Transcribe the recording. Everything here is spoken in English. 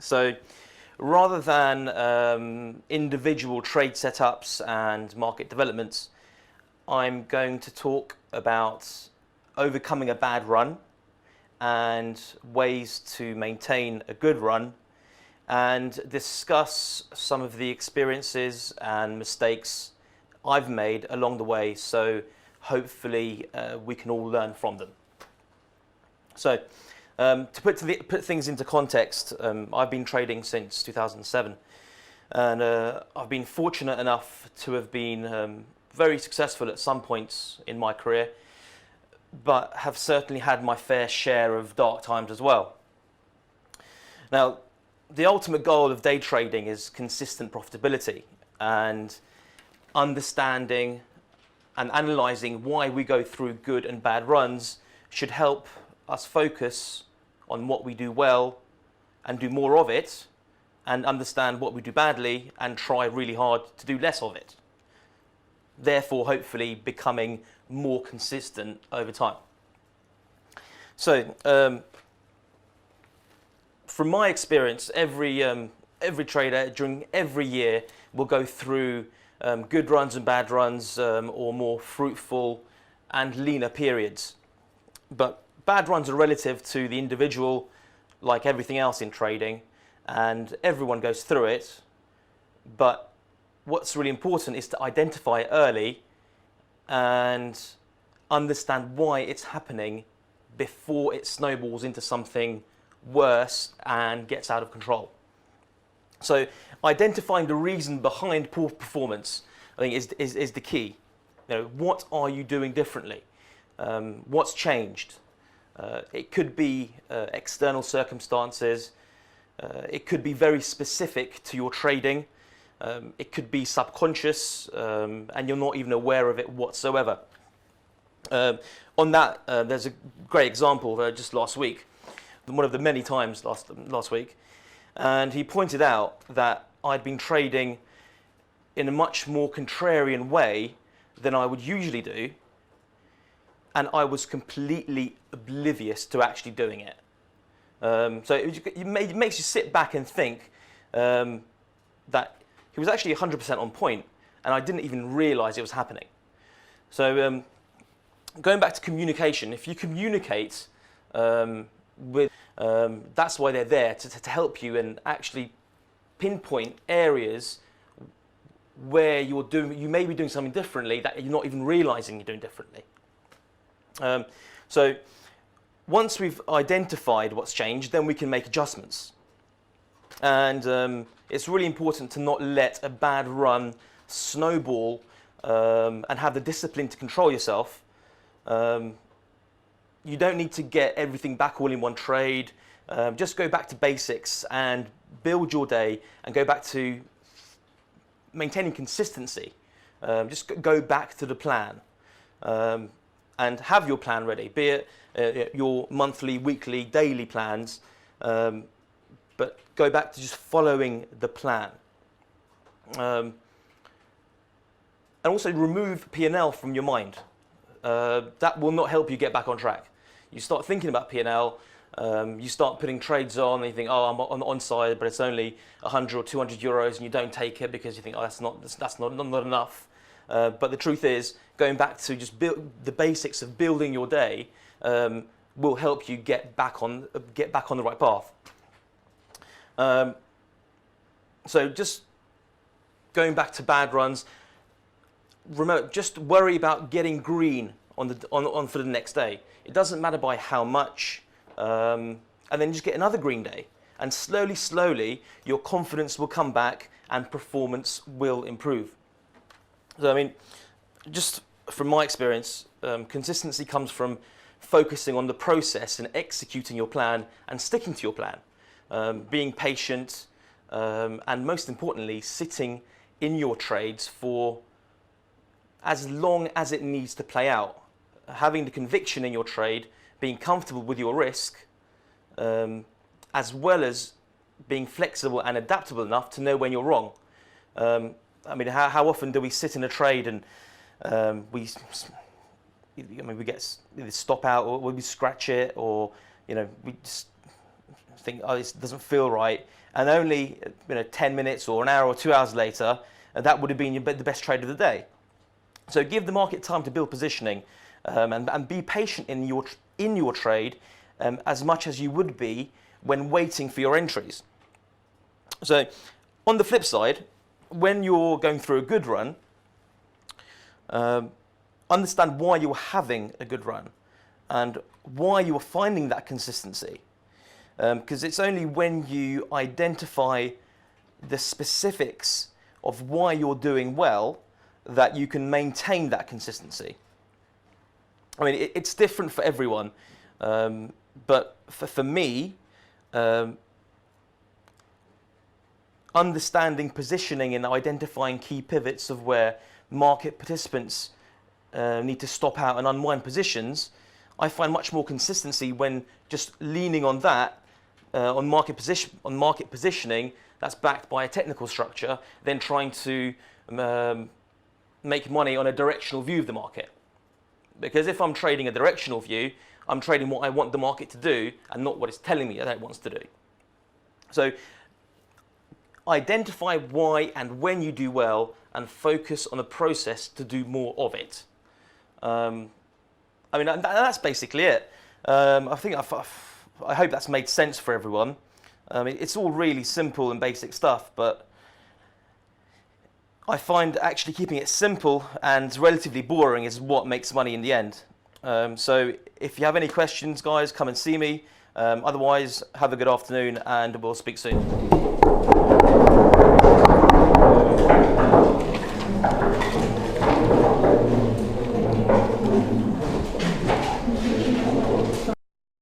So rather than individual trade setups and market developments, I'm going to talk about overcoming a bad run and ways to maintain a good run, and discuss some of the experiences and mistakes I've made along the way, so hopefully we can all learn from them. So to put things into context, I've been trading since 2007, and I've been fortunate enough to have been very successful at some points in my career, but have certainly had my fair share of dark times as well. Now, the ultimate goal of day trading is consistent profitability, and understanding and analysing why we go through good and bad runs should help us focus on what we do well and do more of it, and understand what we do badly and try really hard to do less of it. Therefore, hopefully becoming more consistent over time. So, from my experience, every trader during every year will go through good runs and bad runs, or more fruitful and leaner periods. But bad runs are relative to the individual, like everything else in trading, and everyone goes through it. But what's really important is to identify it early and understand why it's happening before it snowballs into something worse and gets out of control. So identifying the reason behind poor performance, I think, is the key. You know, what are you doing differently? What's changed? It could be external circumstances. It could be very specific to your trading. It could be subconscious, and you're not even aware of it whatsoever. On that, there's a great example just last week, one of the many times last week, and he pointed out that I'd been trading in a much more contrarian way than I would usually do, and I was completely oblivious to actually doing it. So it makes you sit back and think that he was actually 100% on point, and I didn't even realise it was happening. So going back to communication, if you communicate with, that's why they're there, to help you and actually pinpoint areas where you may be doing something differently that you're not even realising you're doing differently. So once we've identified what's changed, then we can make adjustments. And it's really important to not let a bad run snowball and have the discipline to control yourself. You don't need to get everything back all in one trade. Just go back to basics and build your day and go back to maintaining consistency. Just go back to the plan and have your plan ready, be it your monthly, weekly, daily plans, but go back to just following the plan. And also remove P&L from your mind. That will not help you get back on track. You start thinking about P&L, you start putting trades on, and you think, oh, I'm on the onside, but it's only 100 or 200 euros, and you don't take it because you think, oh, that's not enough. But the truth is, going back to just build the basics of building your day will help you get back on the right path. So just going back to bad runs, remember, just worry about getting green on for the next day. It doesn't matter by how much, and then just get another green day. And slowly, your confidence will come back and performance will improve. So, I mean, just from my experience, consistency comes from focusing on the process and executing your plan and sticking to your plan. Being patient, and most importantly, sitting in your trades for as long as it needs to play out. Having the conviction in your trade, being comfortable with your risk, as well as being flexible and adaptable enough to know when you're wrong. I mean, how often do we sit in a trade and we get either stop out, or we scratch it, or we just think, oh, this doesn't feel right, and only 10 minutes or an hour or 2 hours later, that would have been the best trade of the day. So give the market time to build positioning, and be patient in your trade as much as you would be when waiting for your entries. So on the flip side, when you're going through a good run, understand why you're having a good run and why you're finding that consistency. Because it's only when you identify the specifics of why you're doing well that you can maintain that consistency. I mean, it's different for everyone, but for me, understanding positioning and identifying key pivots of where market participants need to stop out and unwind positions, I find much more consistency when just leaning on that, on market positioning that's backed by a technical structure, than trying to make money on a directional view of the market. Because if I'm trading a directional view, I'm trading what I want the market to do and not what it's telling me that it wants to do. So identify why and when you do well and focus on the process to do more of it. I mean, that's basically it. I hope that's made sense for everyone. It's all really simple and basic stuff, but I find actually keeping it simple and relatively boring is what makes money in the end. So if you have any questions, guys, come and see me. Otherwise, have a good afternoon and we'll speak soon.